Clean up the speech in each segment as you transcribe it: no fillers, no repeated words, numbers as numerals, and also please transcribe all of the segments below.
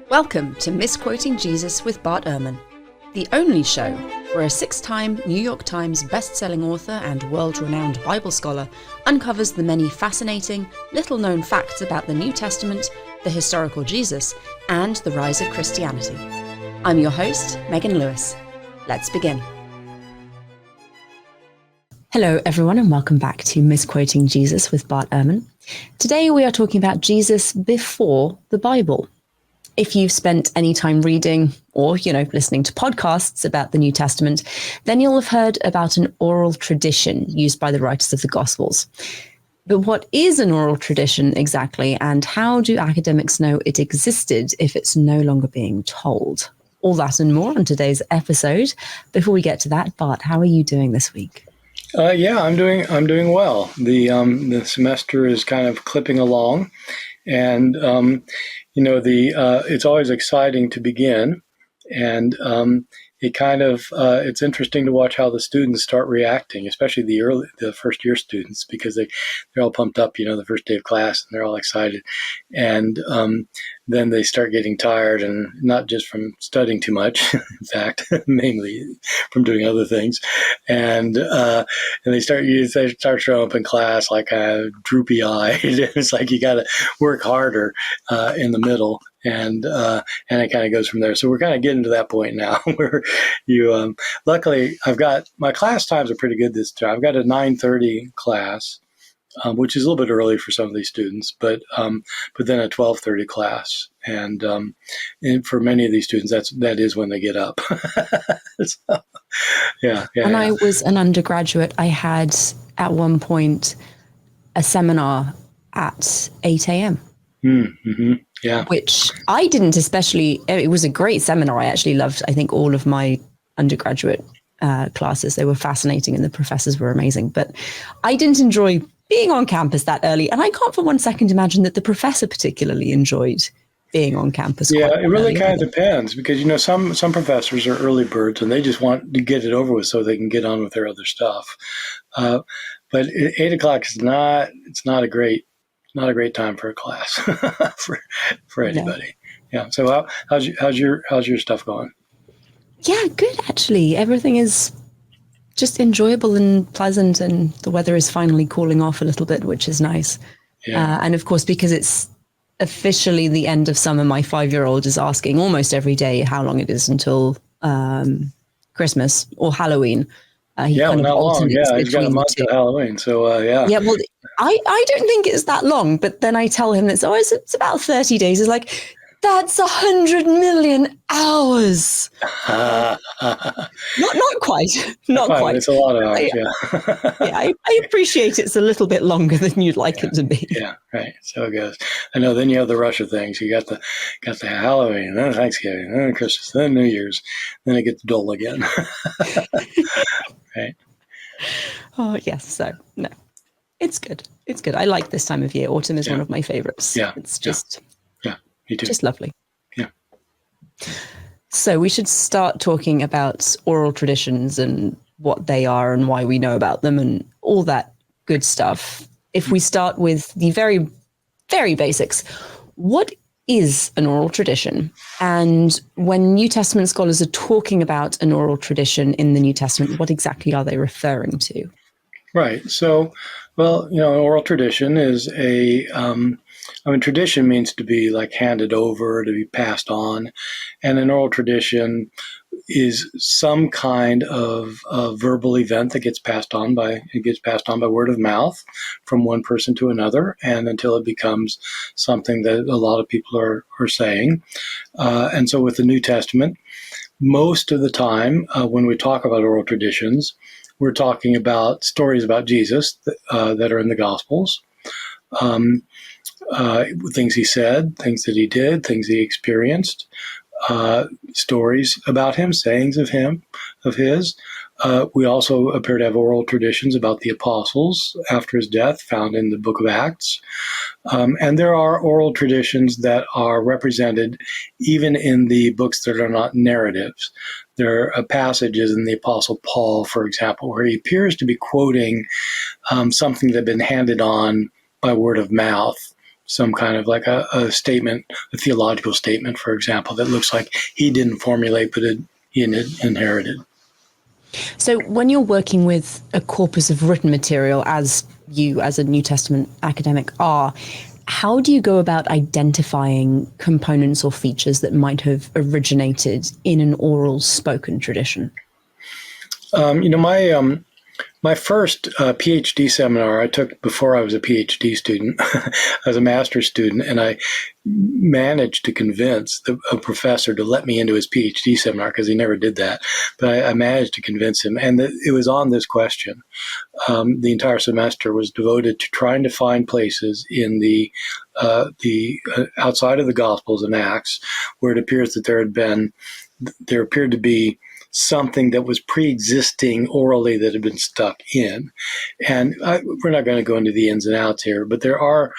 Welcome to Misquoting Jesus with Bart Ehrman, the only show where a 6-time New York Times best-selling author and world-renowned Bible scholar uncovers the many fascinating, little-known facts about the New Testament, the historical Jesus, and the rise of Christianity. I'm your host, Megan Lewis. Let's begin. Hello, everyone, and welcome back to Misquoting Jesus with Bart Ehrman. Today we are talking about Jesus before the Bible. If you've spent any time reading or, listening to podcasts about the New Testament, then you'll have heard about an oral tradition used by the writers of the Gospels. But what is an oral tradition exactly, and how do academics know it existed if it's no longer being told? All that and more on today's episode. Before we get to that, Bart, how are you doing this week? I'm doing well. The semester is kind of clipping along, and it's always exciting to begin, and it's interesting to watch how the students start reacting, especially the first year students, because they're all pumped up, the first day of class, and they're all excited, and then they start getting tired, and not just from studying too much, in fact, mainly from doing other things, and they start showing up in class like droopy-eyed. It's like you got to work harder in the middle. And it kind of goes from there. So we're kind of getting to that point now where you, luckily I've got, my class times are pretty good this time. I've got a 9:30 class, which is a little bit early for some of these students, but then a 12:30 class. And for many of these students, that is when they get up. So, yeah. I was an undergraduate. I had at one point a seminar at 8 a.m. Mm-hmm. Yeah. Which I didn't especially, it was a great seminar. I actually loved, I think, all of my undergraduate classes. They were fascinating and the professors were amazing. But I didn't enjoy being on campus that early. And I can't for one second imagine that the professor particularly enjoyed being on campus. Yeah, it really kind of depends because, some professors are early birds and they just want to get it over with so they can get on with their other stuff. But 8 o'clock is not a great time for a class for anybody. No. Yeah. So how's your stuff going? Yeah, good actually. Everything is just enjoyable and pleasant, and the weather is finally cooling off a little bit, which is nice. Yeah. And of course, because it's officially the end of summer, my 5-year-old is asking almost every day how long it is until Christmas or Halloween. Not long. Yeah, he's got a month to Halloween. So, yeah. Yeah, well, I don't think it's that long, but then I tell him it's about 30 days. He's like, that's 100 million hours. Not quite. Not quite. It's a lot of hours, yeah. Yeah, I appreciate it's a little bit longer than you'd like it to be. Yeah, right. So it goes. I know. Then you have the rush of things. You got the Halloween, then Thanksgiving, then Christmas, then New Year's, then it gets dull again. Right. Oh yes. So no, it's good. It's good. I like this time of year. Autumn is one of my favorites. Yeah. It's just me too. Just lovely. Yeah. So we should start talking about oral traditions and what they are and why we know about them and all that good stuff. If we start with the very, very basics, what is an oral tradition? And when New Testament scholars are talking about an oral tradition in the New Testament, what exactly are they referring to? Right. So, an oral tradition is tradition means to be like handed over, to be passed on. And an oral tradition is some kind of verbal event that gets passed on by word of mouth from one person to another, and until it becomes something that a lot of people are saying. And so with the New Testament, most of the time when we talk about oral traditions, we're talking about stories about Jesus that are in the Gospels, things he said, things that he did, things he experienced, stories about him, sayings of his. We also appear to have oral traditions about the apostles after his death, found in the book of Acts. And there are oral traditions that are represented even in the books that are not narratives. There are passages in the Apostle Paul, for example, where he appears to be quoting something that had been handed on by word of mouth. some kind of like a statement, a theological statement, for example, that looks like he didn't formulate, but he inherited. So when you're working with a corpus of written material, as you as a New Testament academic are, how do you go about identifying components or features that might have originated in an oral spoken tradition? My first PhD seminar I took before I was a PhD student. I was a master's student, and I managed to convince a professor to let me into his PhD seminar because he never did that. But I managed to convince him, and it was on this question. The entire semester was devoted to trying to find places in the outside of the Gospels and Acts where it appears that there appeared to be something that was pre-existing orally that had been stuck in. And we're not going to go into the ins and outs here, but there are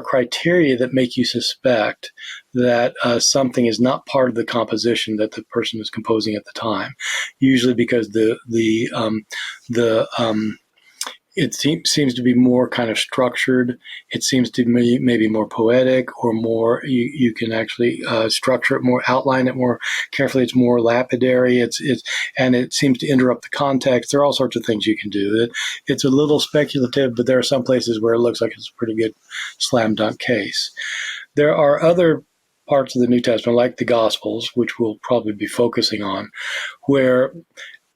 criteria that make you suspect that something is not part of the composition that the person is composing at the time. Usually because it seems to be more kind of structured. It seems to be maybe more poetic, or more you can actually structure it more, outline it more carefully. It's more lapidary. And it seems to interrupt the context. There are all sorts of things you can do. It's a little speculative, but there are some places where it looks like it's a pretty good slam dunk case. There are other parts of the New Testament, like the Gospels, which we'll probably be focusing on, where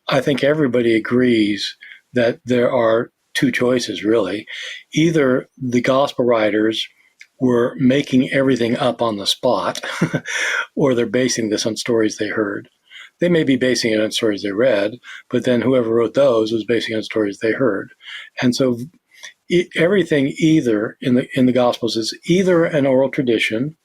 I think everybody agrees that there are two choices, really. Either the gospel writers were making everything up on the spot, or they're basing this on stories they heard. They may be basing it on stories they read, but then whoever wrote those was basing it on stories they heard. And so everything either in the Gospels is either an oral tradition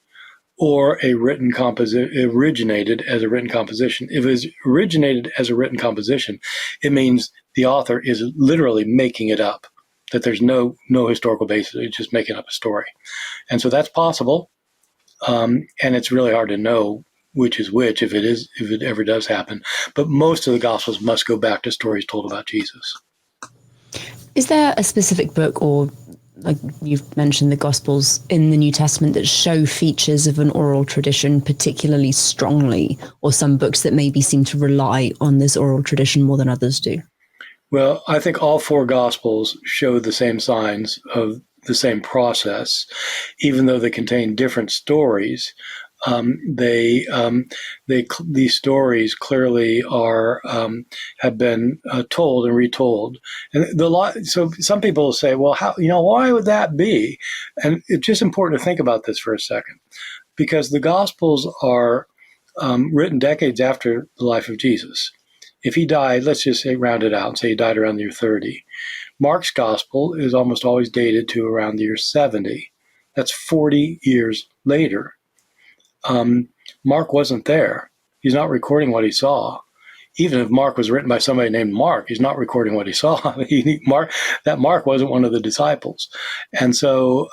or a written originated as a written composition. If it's originated as a written composition, it means the author is literally making it up, that there's no historical basis. It's just making up a story. And so that's possible. And it's really hard to know which is which if it ever does happen. But most of the Gospels must go back to stories told about Jesus. Is there a specific book, or like you've mentioned the Gospels in the New Testament, that show features of an oral tradition particularly strongly, or some books that maybe seem to rely on this oral tradition more than others do? Well, I think all four Gospels show the same signs of the same process, even though they contain different stories. These stories clearly have been told and retold, and so some people will say, well, why would that be? And it's just important to think about this for a second, because the Gospels are written decades after the life of Jesus. If he died, let's just say round it out and say he died around the year 30. Mark's Gospel is almost always dated to around the year 70. That's 40 years later. Mark wasn't there. He's not recording what he saw. Even if Mark was written by somebody named Mark, he's not recording what he saw. Mark wasn't one of the disciples. And so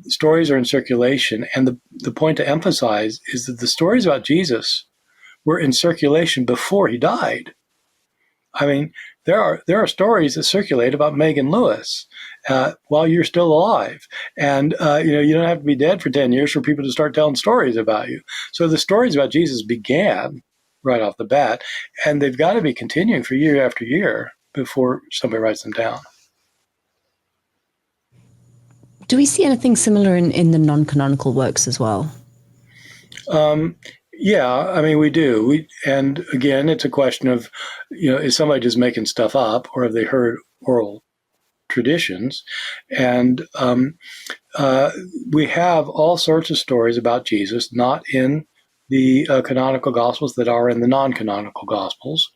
stories are in circulation. And the point to emphasize is that the stories about Jesus were in circulation before he died. I mean, there are stories that circulate about Megan Lewis while you're still alive, and you don't have to be dead for 10 years for people to start telling stories about you. So the stories about Jesus began right off the bat, and they've got to be continuing for year after year before somebody writes them down. Do we see anything similar in the non-canonical works as well? Yeah, I mean, we do. And again, it's a question of, is somebody just making stuff up, or have they heard oral traditions? And we have all sorts of stories about Jesus, not in the canonical Gospels, that are in the non-canonical Gospels.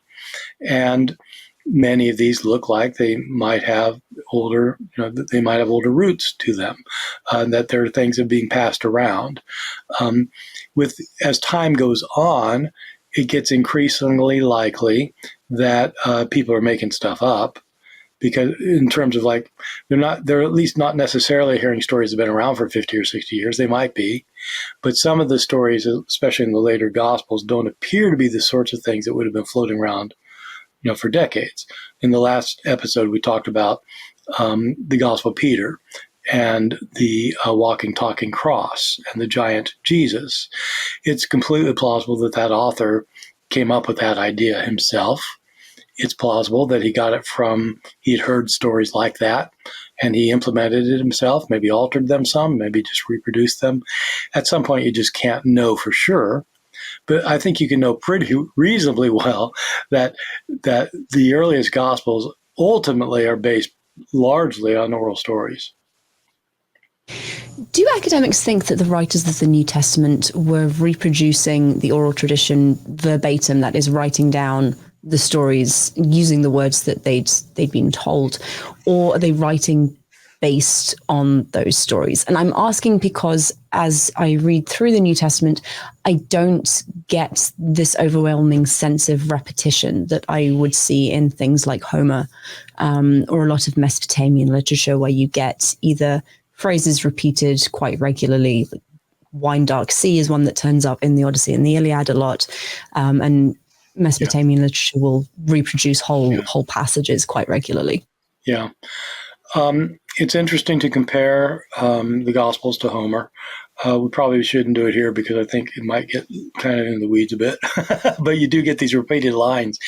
And many of these look like they might have older roots to them, that there are things that are being passed around. As time goes on, it gets increasingly likely that people are making stuff up, because in terms of they're at least not necessarily hearing stories that have been around for 50 or 60 years. They might be, but some of the stories, especially in the later Gospels, don't appear to be the sorts of things that would have been floating around for decades. In the last episode, we talked about the Gospel of Peter, and the walking, talking cross and the giant Jesus. It's completely plausible that that author came up with that idea himself. It's plausible that he got it from, he'd heard stories like that and he implemented it himself, maybe altered them some, maybe just reproduced them. At some point, you just can't know for sure. But I think you can know pretty reasonably well that the earliest Gospels ultimately are based largely on oral stories. Do academics think that the writers of the New Testament were reproducing the oral tradition verbatim, that is, writing down the stories using the words that they'd been told, or are they writing based on those stories? And I'm asking because as I read through the New Testament, I don't get this overwhelming sense of repetition that I would see in things like Homer, or a lot of Mesopotamian literature, where you get either phrases repeated quite regularly. Wine dark sea is one that turns up in the Odyssey and the Iliad a lot, and Mesopotamian literature will reproduce whole passages quite regularly. Yeah. It's interesting to compare the Gospels to Homer. We probably shouldn't do it here because I think it might get kind of in the weeds a bit. But you do get these repeated lines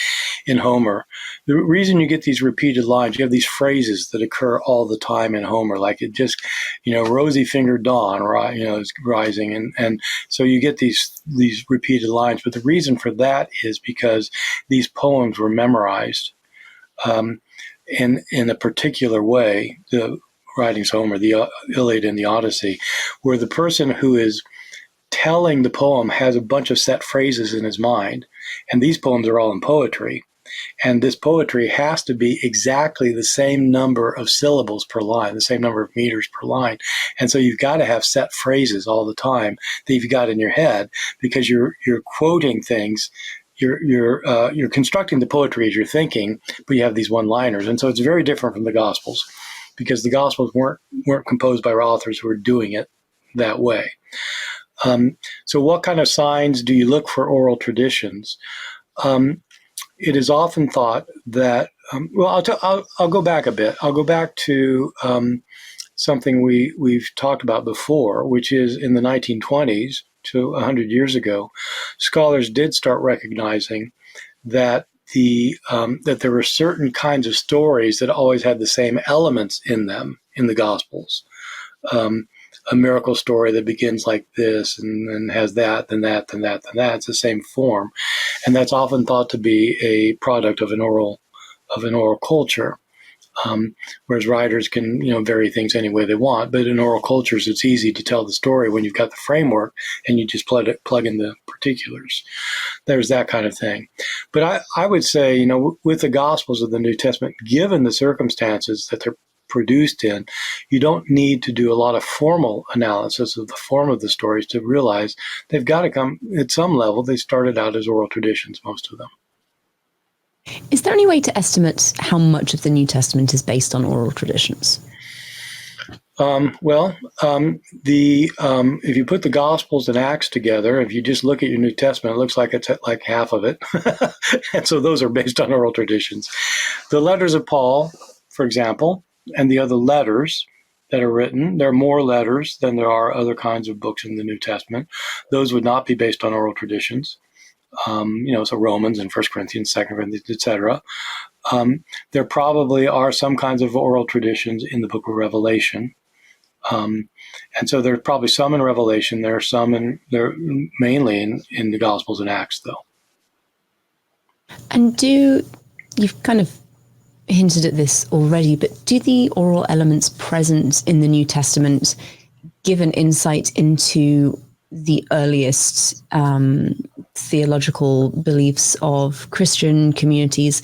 in Homer. The reason you get these repeated lines, you have these phrases that occur all the time in Homer, like it just, rosy-fingered dawn, right? Is rising, and so you get these repeated lines. But the reason for that is because these poems were memorized. In a particular way, the writings of Homer, the Iliad and the Odyssey, where the person who is telling the poem has a bunch of set phrases in his mind, and these poems are all in poetry, and this poetry has to be exactly the same number of syllables per line, the same number of meters per line, and so you've got to have set phrases all the time that you've got in your head because you're quoting things. You're constructing the poetry as you're thinking, but you have these one-liners, and so it's very different from the Gospels, because the Gospels weren't composed by authors who were doing it that way. So, what kind of signs do you look for oral traditions? It is often thought that. I'll go back a bit. I'll go back to something we've talked about before, which is in the 1920s. To 100 years ago, scholars did start recognizing that that there were certain kinds of stories that always had the same elements in them in the Gospels. A miracle story that begins like this and has that, then that, then that, then that. It's the same form, and that's often thought to be a product of an oral culture. Whereas writers can, vary things any way they want. But in oral cultures, it's easy to tell the story when you've got the framework and you just plug in the particulars. There's that kind of thing. But I would say, with the Gospels of the New Testament, given the circumstances that they're produced in, you don't need to do a lot of formal analysis of the form of the stories to realize they've got to come, at some level, they started out as oral traditions, most of them. Is there any way to estimate how much of the New Testament is based on oral traditions? If you put the Gospels and Acts together, if you just look at your New Testament, it looks like it's like half of it. And so those are based on oral traditions. The letters of Paul, for example, and the other letters that are written, there are more letters than there are other kinds of books in the New Testament. Those would not be based on oral traditions. So Romans and 1 Corinthians, 2 Corinthians, etc. There probably are some kinds of oral traditions in the book of Revelation. And so there's probably some in Revelation. There are some they're mainly in the Gospels and Acts, though. And you've kind of hinted at this already, but do the oral elements present in the New Testament give an insight into the earliest theological beliefs of Christian communities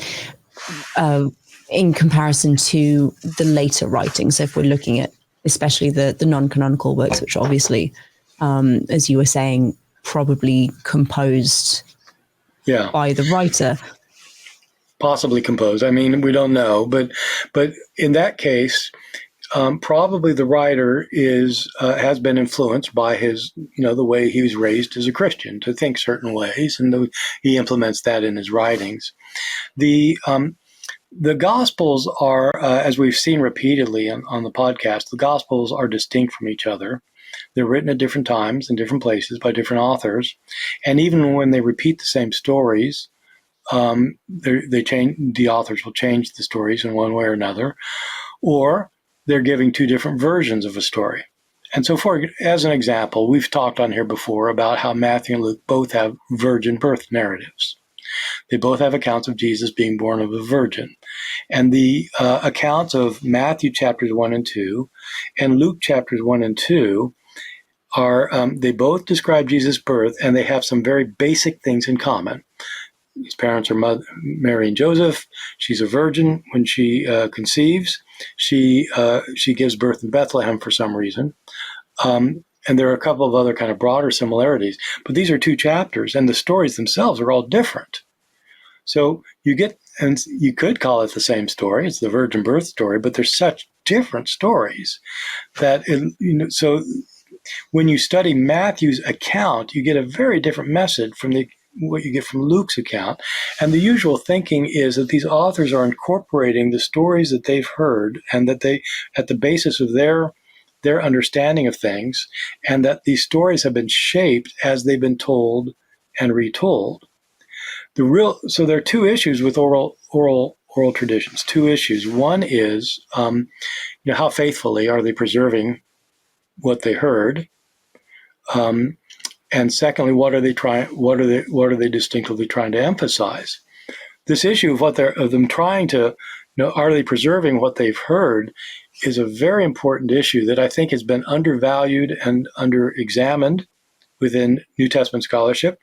in comparison to the later writings? So if we're looking at especially the non-canonical works, which obviously, as you were saying, probably composed by the writer. Possibly composed. I mean, we don't know, but in that case, probably the writer has been influenced by his, the way he was raised as a Christian to think certain ways, and he implements that in his writings. The The Gospels are, as we've seen repeatedly on the podcast, the Gospels are distinct from each other. They're written at different times and different places by different authors. And even when they repeat the same stories, they change. The authors will change the stories in one way or another, or they're giving two different versions of a story. And so, as an example, we've talked on here before about how Matthew and Luke both have virgin birth narratives. They both have accounts of Jesus being born of a virgin. And the accounts of Matthew chapters 1 and 2 and Luke chapters 1 and 2 are, they both describe Jesus' birth, and they have some very basic things in common. His parents are Mary and Joseph. She's a virgin when she conceives. She gives birth in Bethlehem for some reason. And there are a couple of other kind of broader similarities. But these are two chapters, and the stories themselves are all different. So and you could call it the same story. It's the virgin birth story, but they're such different stories that, so when you study Matthew's account, you get a very different message from what you get from Luke's account. And the usual thinking is that these authors are incorporating the stories that they've heard, and that they, at the basis of their understanding of things, and that these stories have been shaped as they've been told and retold. So there are two issues with oral traditions. Two issues. One is, how faithfully are they preserving what they heard? And secondly, what are they distinctively trying to emphasize? This issue of them trying to, are they preserving what they've heard, is a very important issue that I think has been undervalued and under-examined within New Testament scholarship,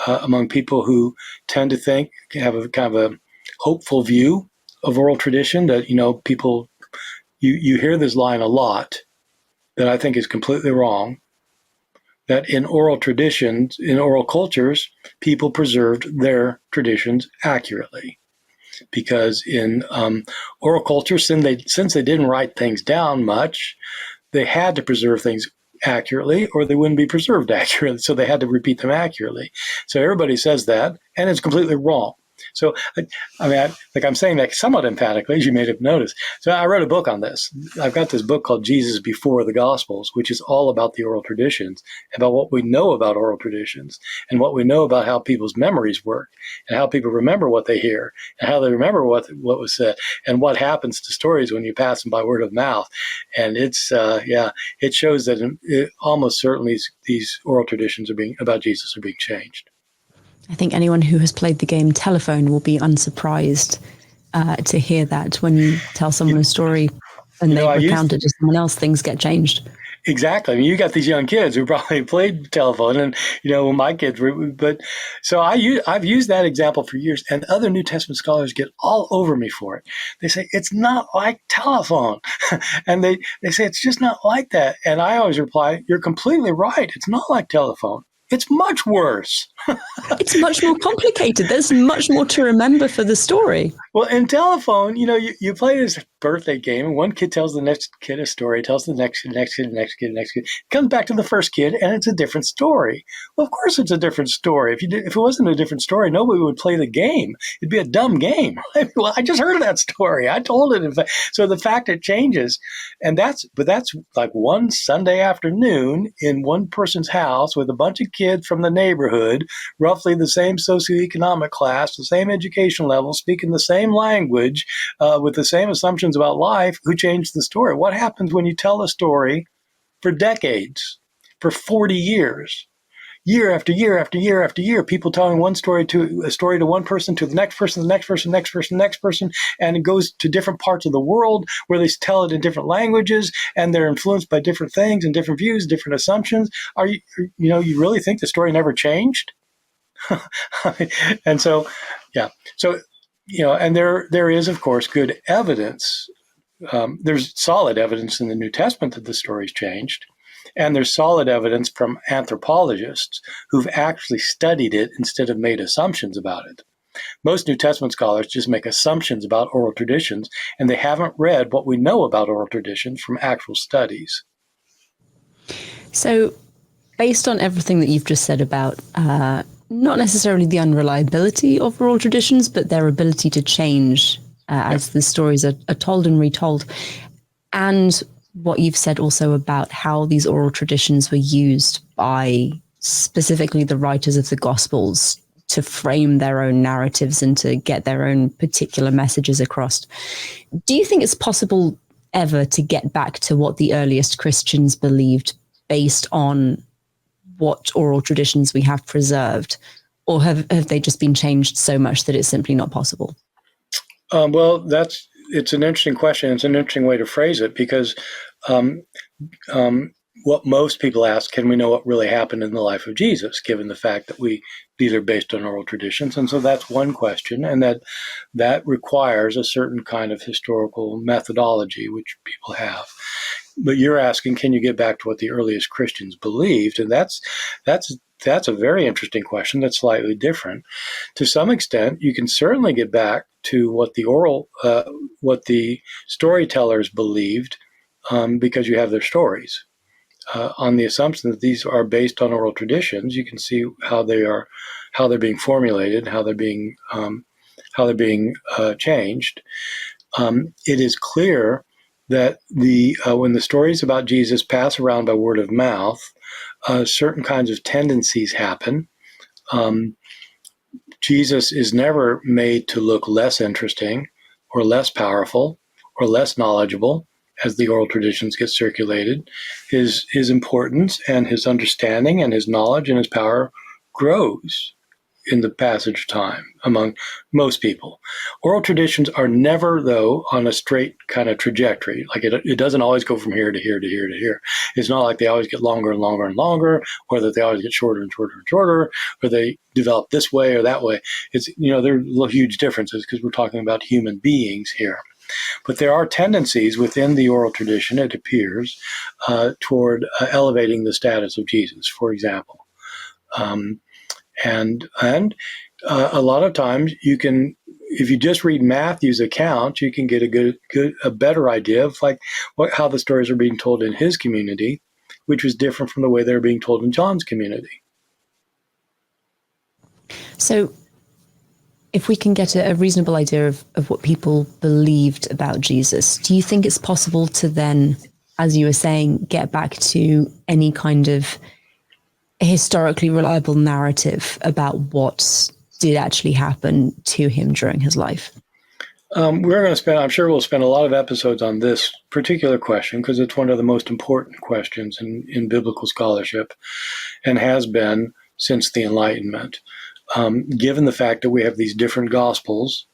among people who tend to have a kind of a hopeful view of oral tradition, that, people, you hear this line a lot that I think is completely wrong, that in oral traditions, in oral cultures, people preserved their traditions accurately. Because in oral culture, since they didn't write things down much, they had to preserve things accurately, or they wouldn't be preserved accurately. So they had to repeat them accurately. So everybody says that, and it's completely wrong. So, I'm saying that somewhat emphatically, as you may have noticed. So I wrote a book on this. I've got this book called Jesus Before the Gospels, which is all about the oral traditions, about what we know about oral traditions, and what we know about how people's memories work, and how people remember what they hear, and how they remember what was said, and what happens to stories when you pass them by word of mouth. And it shows that almost certainly these oral traditions about Jesus are being changed. I think anyone who has played the game Telephone will be unsurprised to hear that when you tell someone a story and they recount it to someone else, things get changed. Exactly. I mean, you got these young kids who probably played telephone, and when my kids were, but so I've used that example for years, and other New Testament scholars get all over me for it. They say it's not like telephone, and they say it's just not like that, and I always reply, "You're completely right. It's not like telephone. It's much worse." It's much more complicated. There's much more to remember for the story. Well, in telephone, you play this birthday game, and one kid tells the next kid a story, tells the next kid, next kid, next kid, next kid. It comes back to the first kid, and it's a different story. Well, of course it's a different story. If it wasn't a different story, nobody would play the game. It'd be a dumb game. Well, I just heard of that story. I told it. So the fact it changes, and that's like one Sunday afternoon in one person's house with a bunch of kids from the neighborhood, roughly the same socioeconomic class, the same education level, speaking the same language, with the same assumptions about life, who changed the story. What happens when you tell a story for decades, for 40 years, year after year after year after year, people telling a story to one person, to the next person, the next person, next person, next person, and it goes to different parts of the world where they tell it in different languages, and they're influenced by different things and different views, different assumptions. You really think the story never changed? And so, yeah. So, and there is, of course, good evidence. There's solid evidence in the New Testament that the story's changed. And there's solid evidence from anthropologists who've actually studied it instead of made assumptions about it. Most New Testament scholars just make assumptions about oral traditions, and they haven't read what we know about oral traditions from actual studies. So, based on everything that you've just said about not necessarily the unreliability of oral traditions, but their ability to change as the stories are told and retold. And what you've said also about how these oral traditions were used by specifically the writers of the Gospels to frame their own narratives and to get their own particular messages across. Do you think it's possible ever to get back to what the earliest Christians believed based on what oral traditions we have preserved? Or have they just been changed so much that it's simply not possible? Well, it's an interesting question. It's an interesting way to phrase it, because what most people ask, can we know what really happened in the life of Jesus, given the fact that these are based on oral traditions? And so that's one question, and that requires a certain kind of historical methodology, which people have. But you're asking, can you get back to what the earliest Christians believed? And that's a very interesting question. That's slightly different. To some extent, you can certainly get back to what the storytellers believed, because you have their stories. On the assumption that these are based on oral traditions, you can see how they're being formulated, how they're being changed. It is clear that when the stories about Jesus pass around by word of mouth, certain kinds of tendencies happen. Jesus is never made to look less interesting or less powerful or less knowledgeable as the oral traditions get circulated. His importance and his understanding and his knowledge and his power grows in the passage of time among most people. Oral traditions are never, though, on a straight kind of trajectory. Like it doesn't always go from here to here to here to here. It's not like they always get longer and longer and longer, or that they always get shorter and shorter and shorter, or they develop this way or that way. It's, there are huge differences because we're talking about human beings here. But there are tendencies within the oral tradition, it appears, toward elevating the status of Jesus, for example. And a lot of times you can, if you just read Matthew's account, you can get a better idea of how the stories are being told in his community, which was different from the way they were being told in John's community. So if we can get a reasonable idea of what people believed about Jesus, do you think it's possible to then, as you were saying, get back to any kind of historically reliable narrative about what did actually happen to him during his life? I'm sure we'll spend a lot of episodes on this particular question because it's one of the most important questions in biblical scholarship and has been since the Enlightenment. Given the fact that we have these different gospels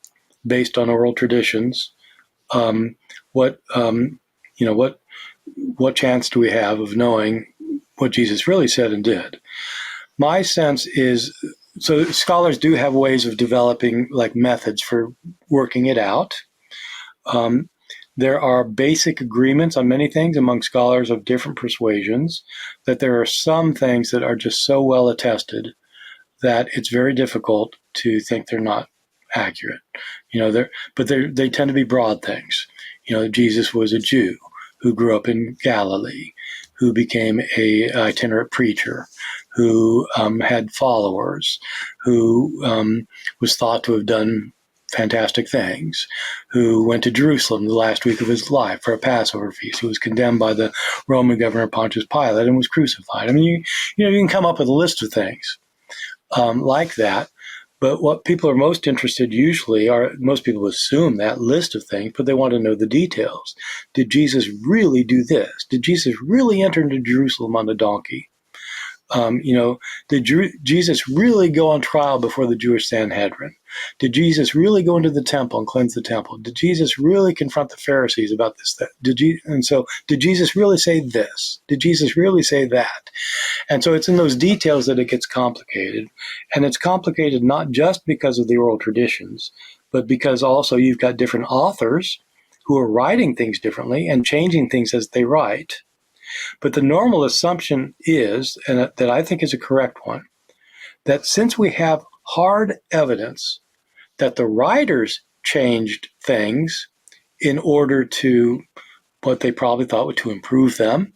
based on oral traditions, what chance do we have of knowing what Jesus really said and did? My sense is, so scholars do have ways of developing methods for working it out. There are basic agreements on many things among scholars of different persuasions, that there are some things that are just so well attested that it's very difficult to think they're not accurate. They tend to be broad things. Jesus was a Jew who grew up in Galilee, who became a itinerant preacher, who had followers, who was thought to have done fantastic things, who went to Jerusalem the last week of his life for a Passover feast, who was condemned by the Roman governor Pontius Pilate and was crucified. I mean, you can come up with a list of things like that. But what people are most interested most people assume that list of things, but they want to know the details. Did Jesus really do this? Did Jesus really enter into Jerusalem on a donkey? Did Jesus really go on trial before the Jewish Sanhedrin? Did Jesus really go into the temple and cleanse the temple? Did Jesus really confront the Pharisees about this? Did Jesus really say this? Did Jesus really say that? And so it's in those details that it gets complicated. And it's complicated not just because of the oral traditions, but because also you've got different authors who are writing things differently and changing things as they write. But the normal assumption is, and that I think is a correct one, that since we have hard evidence that the writers changed things in order to what they probably thought to improve them,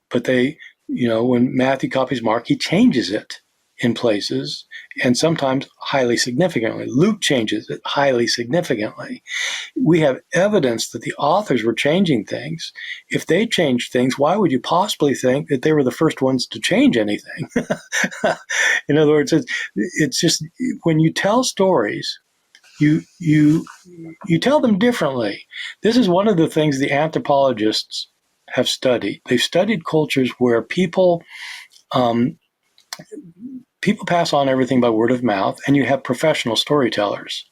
but when Matthew copies Mark, he changes it in places, and sometimes highly significantly. Luke changes it highly significantly. We have evidence that the authors were changing things. If they changed things, why would you possibly think that they were the first ones to change anything? In other words, it's just when you tell stories, you tell them differently. This is one of the things the anthropologists have studied. They've studied cultures where people pass on everything by word of mouth, and you have professional storytellers.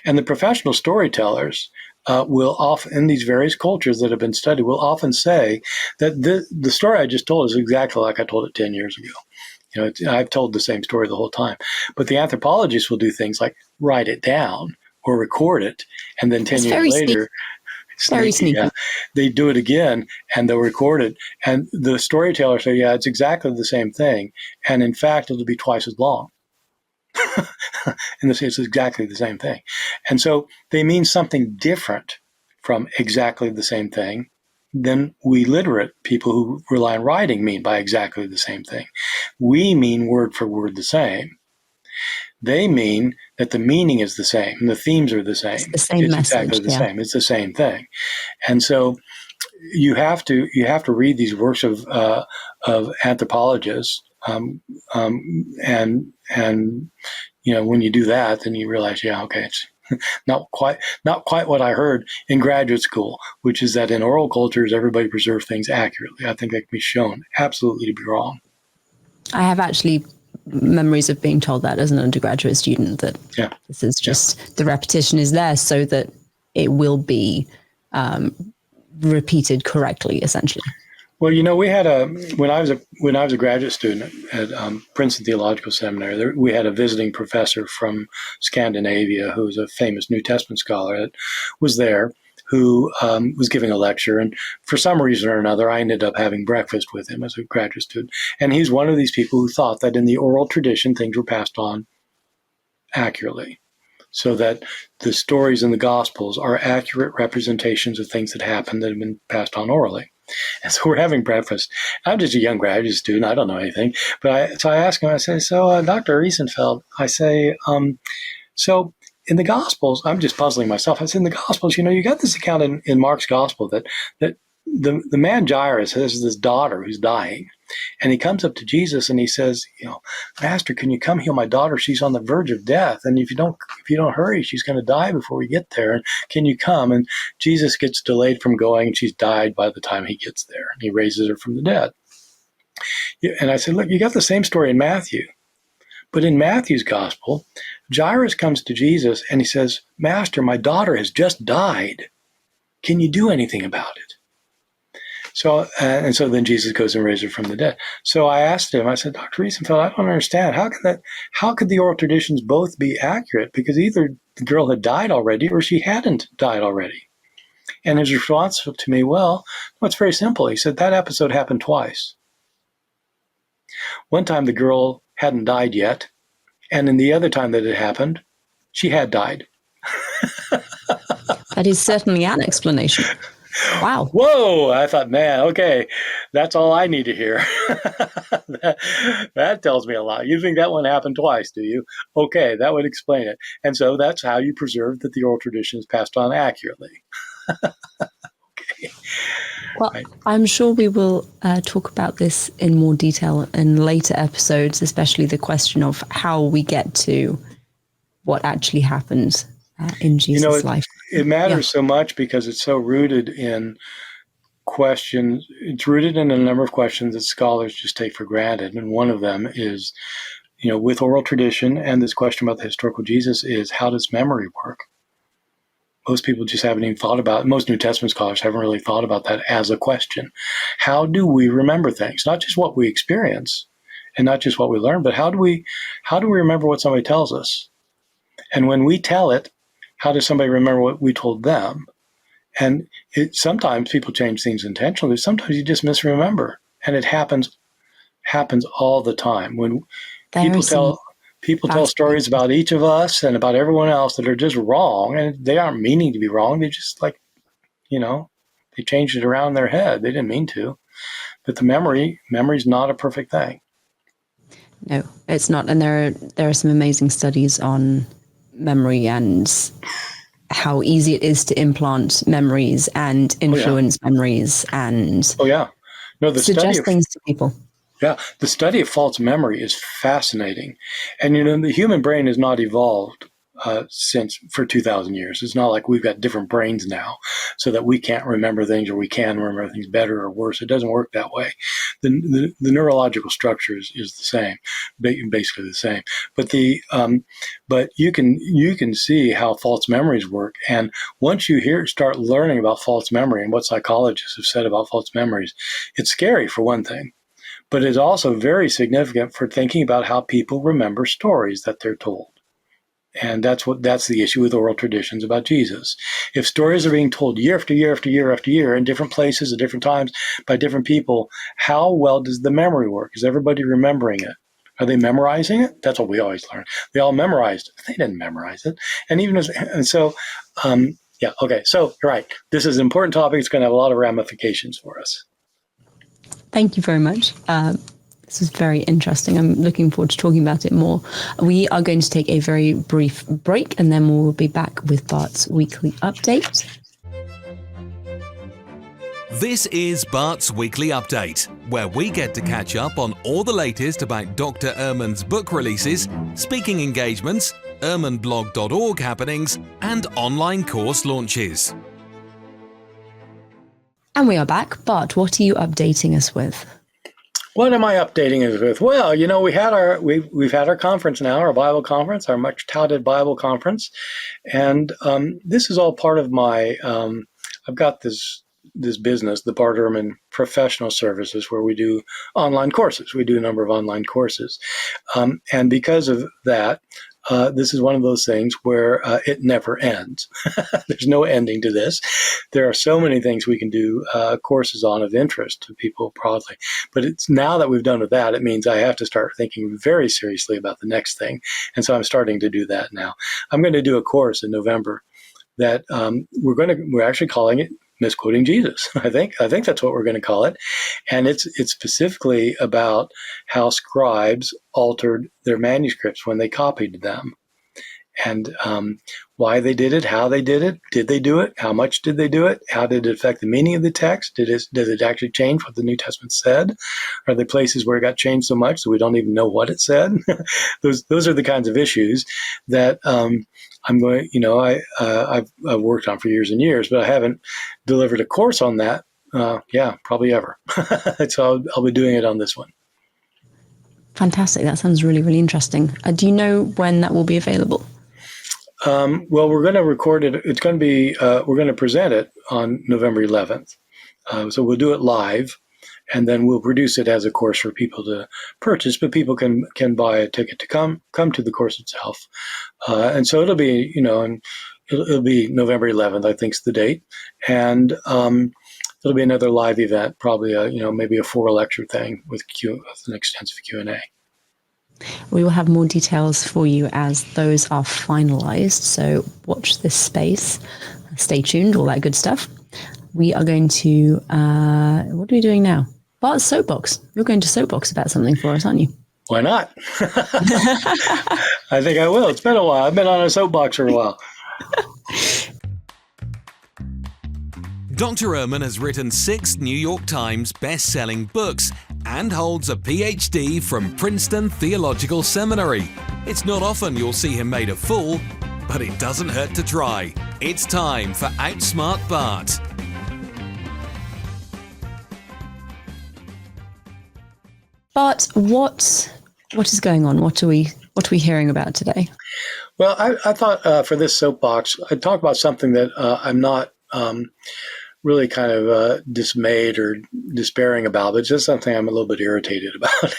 And the professional storytellers will often, in these various cultures that have been studied, will often say that the story I just told is exactly like I told it 10 years ago. I've told the same story the whole time. But the anthropologists will do things like write it down or record it, and then 10 years later, very sneaky. They do it again, and they'll record it. And the storyteller say, yeah, it's exactly the same thing. And in fact, it'll be twice as long. And it's exactly the same thing. And so they mean something different from exactly the same thing than we literate people who rely on writing mean by exactly the same thing. We mean word for word the same. They mean that the meaning is the same, and the themes are the same. It's the same it's message. Exactly the same. It's the same thing. And so you have to read these works of anthropologists, and when you do that, then you realize, yeah, okay, it's not quite what I heard in graduate school, which is that in oral cultures everybody preserves things accurately. I think that can be shown absolutely to be wrong. I have actually memories of being told that as an undergraduate student, that this is just the repetition is there so that it will be repeated correctly, essentially. Well, we had when I was a graduate student at Princeton Theological Seminary, we had a visiting professor from Scandinavia who was a famous New Testament scholar that was there, who was giving a lecture. And for some reason or another, I ended up having breakfast with him as a graduate student. And he's one of these people who thought that in the oral tradition, things were passed on accurately, so that the stories in the Gospels are accurate representations of things that happened that have been passed on orally. And so we're having breakfast. I'm just a young graduate student. I don't know anything. But I asked him, I say, so Dr. Riesenfeld, I say, so in the Gospels, I'm just puzzling myself. I said, in the Gospels, you got this account in Mark's Gospel that the man Jairus has this daughter who's dying. And he comes up to Jesus and he says, Master, can you come heal my daughter? She's on the verge of death. And if you don't hurry, she's going to die before we get there. And can you come? And Jesus gets delayed from going, and she's died by the time he gets there. And he raises her from the dead. And I said, look, you got the same story in Matthew. But in Matthew's gospel, Jairus comes to Jesus and he says, Master, my daughter has just died. Can you do anything about it? So then Jesus goes and raises her from the dead. So I asked him, I said, Dr. Riesenfeld, I don't understand. How could the oral traditions both be accurate? Because either the girl had died already or she hadn't died already. And his response to me, well, it's very simple. He said, that episode happened twice. One time the girl hadn't died yet, and in the other time that it happened, she had died. That is certainly an explanation. Wow. Whoa. I thought, man, okay, that's all I need to hear. that tells me a lot. You think that one happened twice, do you? Okay, that would explain it. And so that's how you preserve that the oral tradition is passed on accurately. Okay. Well, right. I'm sure we will talk about this in more detail in later episodes, especially the question of how we get to what actually happened in Jesus' life. It matters so much because it's so rooted in questions. It's rooted in a number of questions that scholars just take for granted. And one of them is, with oral tradition and this question about the historical Jesus is, how does memory work? Most people just haven't even thought about it. Most New Testament scholars haven't really thought about that as a question. How do we remember things? Not just what we experience and not just what we learn, but how do we remember what somebody tells us? And when we tell it, how does somebody remember what we told them? And sometimes people change things intentionally. Sometimes you just misremember. And it happens all the time. When people tell stories about each of us and about everyone else that are just wrong, and they aren't meaning to be wrong. They just they changed it around in their head. They didn't mean to. But the memory's not a perfect thing. No, it's not. And there are some amazing studies on memory and how easy it is to implant memories and influence memories and No, the study suggest of things to people. the study of false memory is fascinating, and the human brain has not evolved since for 2,000 years. It's not like we've got different brains now, so that we can't remember things or we can remember things better or worse. It doesn't work that way. The neurological structure is the same, basically the same. But but you can see how false memories work, and once you start learning about false memory and what psychologists have said about false memories, it's scary for one thing. But it's also very significant for thinking about how people remember stories that they're told. And that's the issue with oral traditions about Jesus. If stories are being told year after year after year after year in different places at different times by different people, how well does the memory work? Is everybody remembering it? Are they memorizing it? That's what we always learn. They all memorized it. They didn't memorize it. So you're right. This is an important topic. It's going to have a lot of ramifications for us. Thank you very much. This is very interesting. I'm looking forward to talking about it more. We are going to take a very brief break, and then we'll be back with Bart's weekly update. This is Bart's Weekly Update, where we get to catch up on all the latest about Dr. Ehrman's book releases, speaking engagements, ehrmanblog.org happenings, and online course launches. And we are back. Bart, what are you updating us with? What am I updating us with? Well, we've had our conference now, our Bible conference, our much touted Bible conference, and this is all part of my. I've got this business, the Bart Ehrman Professional Services, where we do online courses. We do a number of online courses, and because of that, this is one of those things where it never ends. There's no ending to this. There are so many things we can do courses on of interest to people broadly. But it's now that we've done with that, it means I have to start thinking very seriously about the next thing. And so I'm starting to do that now. I'm going to do a course in November that we're actually calling it Misquoting Jesus. I think that's what we're going to call it. And it's specifically about how scribes altered their manuscripts when they copied them, and why they did it, how they did they do it, how much did they do it, how did it affect the meaning of the text, does it actually change what the New Testament said? Are there places where it got changed so much that we don't even know what it said? those are the kinds of issues that I'm going. I've worked on for years and years, but I haven't delivered a course on that. Probably ever. So I'll be doing it on this one. Fantastic. That sounds really, really interesting. Do you know when that will be available? Well, we're going to record it. It's going to be, we're going to present it on November 11th. So we'll do it live, and then we'll produce it as a course for people to purchase, but people can buy a ticket to come to the course itself. And so it'll be, and it'll be November 11th, I think is the date. And it'll be another live event, probably maybe a 4-lecture thing with an extensive Q&A. We will have more details for you as those are finalized. So watch this space, stay tuned, all that good stuff. We are going to, what are we doing now? Bart's Soapbox. You're going to soapbox about something for us, aren't you? Why not? I think I will. It's been a while. I've been on a soapbox for a while. Dr. Ehrman has written 6 New York Times best-selling books and holds a PhD from Princeton Theological Seminary. It's not often you'll see him made a fool, but it doesn't hurt to try. It's time for Outsmart Bart. Bart, what is going on? What are we hearing about today? Well, I thought for this soapbox, I'd talk about something that I'm not really kind of dismayed or despairing about, but it's just something I'm a little bit irritated about.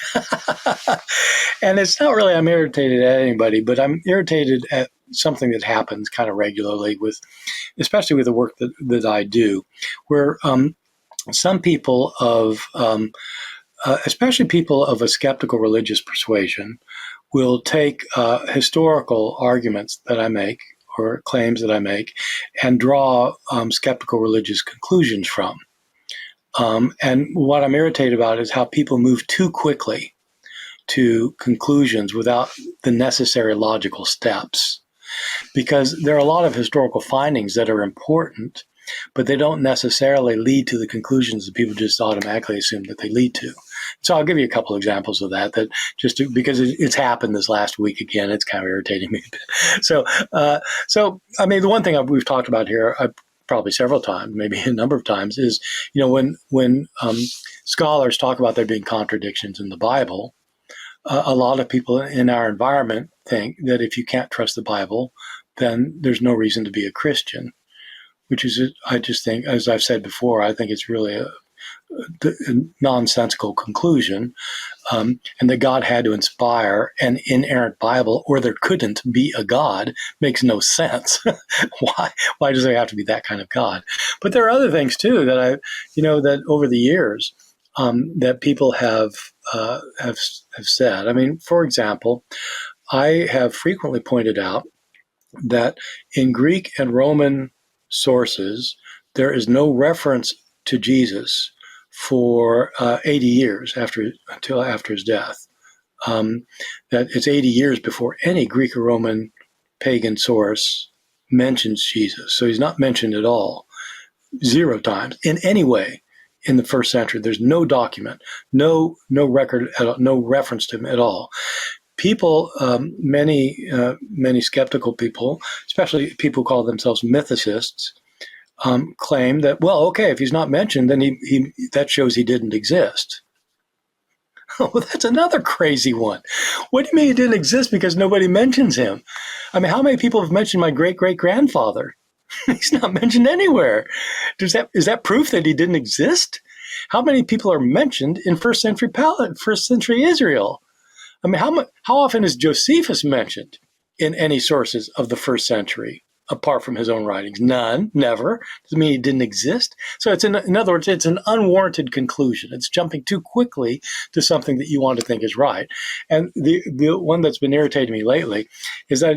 And it's not really I'm irritated at anybody, but I'm irritated at something that happens kind of regularly especially with the work that I do, where some people especially people of a skeptical religious persuasion, will take historical arguments that I make or claims that I make and draw skeptical religious conclusions from. And what I'm irritated about is how people move too quickly to conclusions without the necessary logical steps. Because there are a lot of historical findings that are important, but they don't necessarily lead to the conclusions that people just automatically assume that they lead to. So I'll give you a couple examples of that because it's happened this last week again. It's kind of irritating me a bit. So I mean, the one thing we've talked about here, probably several times, maybe a number of times, is when scholars talk about there being contradictions in the Bible, a lot of people in our environment think that if you can't trust the Bible, then there's no reason to be a Christian, which is, I just think, as I've said before, I think it's really a nonsensical conclusion, and that God had to inspire an inerrant Bible, or there couldn't be a God, makes no sense. Why does there have to be that kind of God? But there are other things too that that over the years that people have said. I mean, for example, I have frequently pointed out that in Greek and Roman sources, there is no reference to Jesus for 80 years until after his death. That it's 80 years before any Greek or Roman pagan source mentions Jesus. So he's not mentioned at all, 0 times in any way in the first century. There's no document, no record, no reference to him at all. People, many skeptical people, especially people who call themselves mythicists, claim that, well, okay, if he's not mentioned, then he that shows he didn't exist. Oh, that's another crazy one. What do you mean he didn't exist because nobody mentions him? I mean, how many people have mentioned my great-great-grandfather? He's not mentioned anywhere. Is that proof that he didn't exist? How many people are mentioned in first century Israel? I mean, how often is Josephus mentioned in any sources of the first century, apart from his own writings? None, never. Doesn't mean he didn't exist. So in other words, it's an unwarranted conclusion. It's jumping too quickly to something that you want to think is right. And the one that's been irritating me lately is that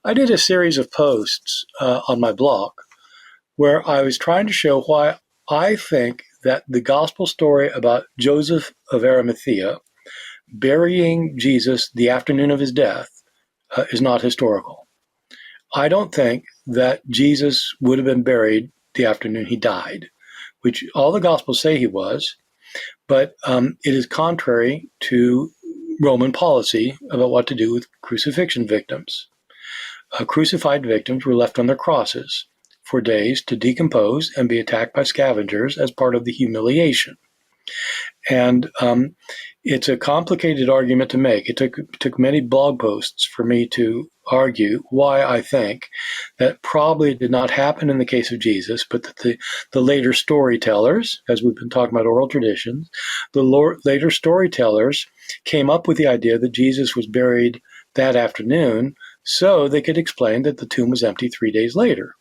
I did a series of posts on my blog where I was trying to show why I think that the gospel story about Joseph of Arimathea burying Jesus the afternoon of his death is not historical. I don't think that Jesus would have been buried the afternoon he died, which all the Gospels say he was, but it is contrary to Roman policy about what to do with crucifixion victims. Crucified victims were left on their crosses for days to decompose and be attacked by scavengers as part of the humiliation. And it's a complicated argument to make. It took many blog posts for me to argue why I think that probably it did not happen in the case of Jesus, but that the later storytellers, as we've been talking about oral traditions, later storytellers came up with the idea that Jesus was buried that afternoon so they could explain that the tomb was empty 3 days later,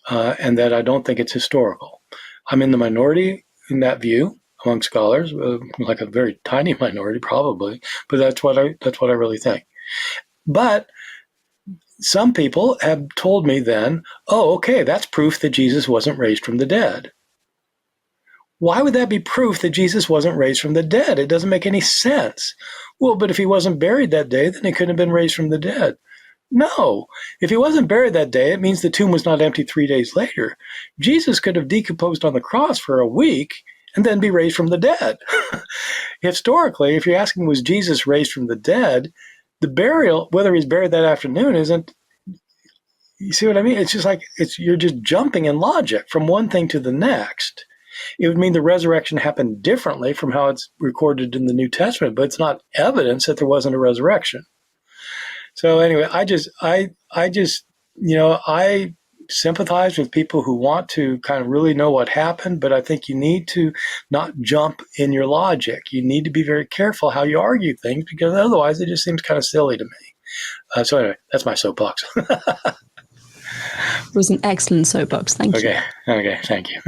and that I don't think it's historical. I'm in the minority in that view among scholars, like a very tiny minority probably, but that's what I really think. But some people have told me then, oh, okay, that's proof that Jesus wasn't raised from the dead. Why would that be proof that Jesus wasn't raised from the dead? It doesn't make any sense. Well, but if he wasn't buried that day, then he couldn't have been raised from the dead. No, if he wasn't buried that day, it means the tomb was not empty 3 days later. Jesus could have decomposed on the cross for a week and then be raised from the dead. Historically, if you're asking, was Jesus raised from the dead, the burial, whether he's buried that afternoon, isn't, you see what I mean? It's just like, you're just jumping in logic from one thing to the next. It would mean the resurrection happened differently from how it's recorded in the New Testament, but it's not evidence that there wasn't a resurrection. So anyway, I sympathize with people who want to kind of really know what happened, but I think you need to not jump in your logic. You need to be very careful how you argue things, because otherwise it just seems kind of silly to me. So anyway, that's my soapbox. It was an excellent soapbox. Thank you. Okay, thank you.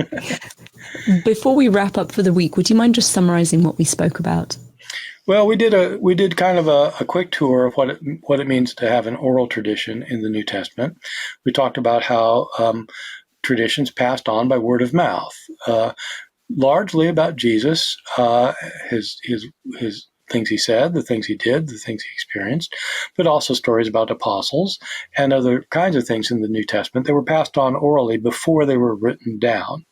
Before we wrap up for the week, would you mind just summarizing what we spoke about? Well, we did kind of a quick tour of what it means to have an oral tradition in the New Testament. We talked about how traditions passed on by word of mouth. largely about Jesus, his things he said, the things he did, the things he experienced, but also stories about apostles and other kinds of things in the New Testament that were passed on orally before they were written down.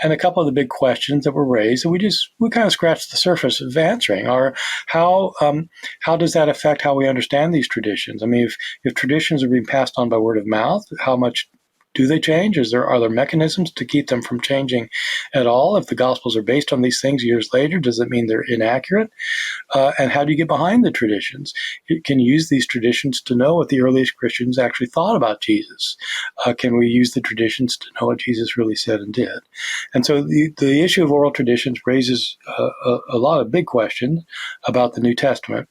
And a couple of the big questions that were raised that we kind of scratched the surface of answering are how does that affect how we understand these traditions? I mean, if traditions are being passed on by word of mouth, how much do they change? Are there mechanisms to keep them from changing at all? If the Gospels are based on these things years later, does it mean they're inaccurate? And how do you get behind the traditions? You can use these traditions to know what the earliest Christians actually thought about Jesus. Can we use the traditions to know what Jesus really said and did? And so the issue of oral traditions raises a lot of big questions about the New Testament.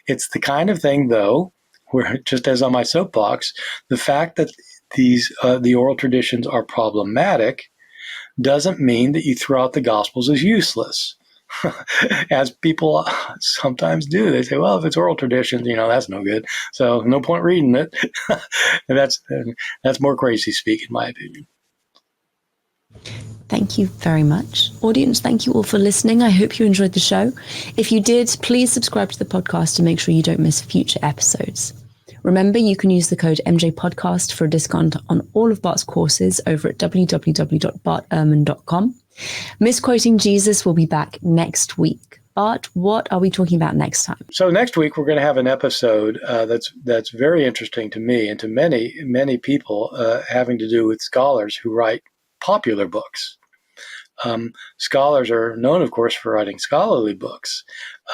It's the kind of thing, though, where, just as on my soapbox, the fact that the oral traditions are problematic doesn't mean that you throw out the Gospels as useless. As people sometimes do. They say, well, if it's oral traditions, that's no good. So no point reading it. And that's more crazy speak, in my opinion. Thank you very much. Audience, thank you all for listening. I hope you enjoyed the show. If you did, please subscribe to the podcast to make sure you don't miss future episodes. Remember, you can use the code MJPodcast for a discount on all of Bart's courses over at www.barterman.com. Misquoting Jesus will be back next week. Bart, what are we talking about next time? So next week, we're going to have an episode that's very interesting to me and to many, many people, having to do with scholars who write popular books. Scholars are known, of course, for writing scholarly books.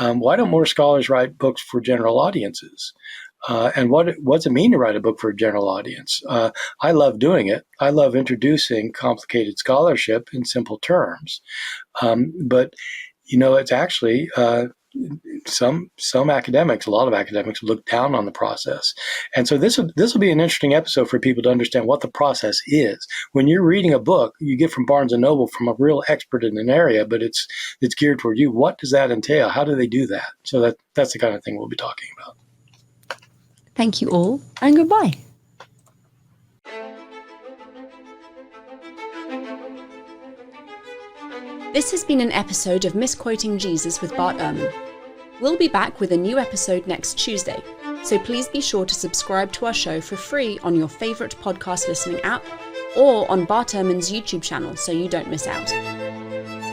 Why don't more scholars write books for general audiences? And what's it mean to write a book for a general audience? I love doing it. I love introducing complicated scholarship in simple terms. But it's actually some academics, a lot of academics, look down on the process. And so this will be an interesting episode for people to understand what the process is. When you're reading a book you get from Barnes & Noble from a real expert in an area, but it's geared toward you. What does that entail? How do they do that? So that's the kind of thing we'll be talking about. Thank you all, and goodbye. This has been an episode of Misquoting Jesus with Bart Ehrman. We'll be back with a new episode next Tuesday, so please be sure to subscribe to our show for free on your favourite podcast listening app or on Bart Ehrman's YouTube channel so you don't miss out.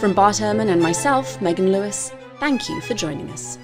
From Bart Ehrman and myself, Megan Lewis, thank you for joining us.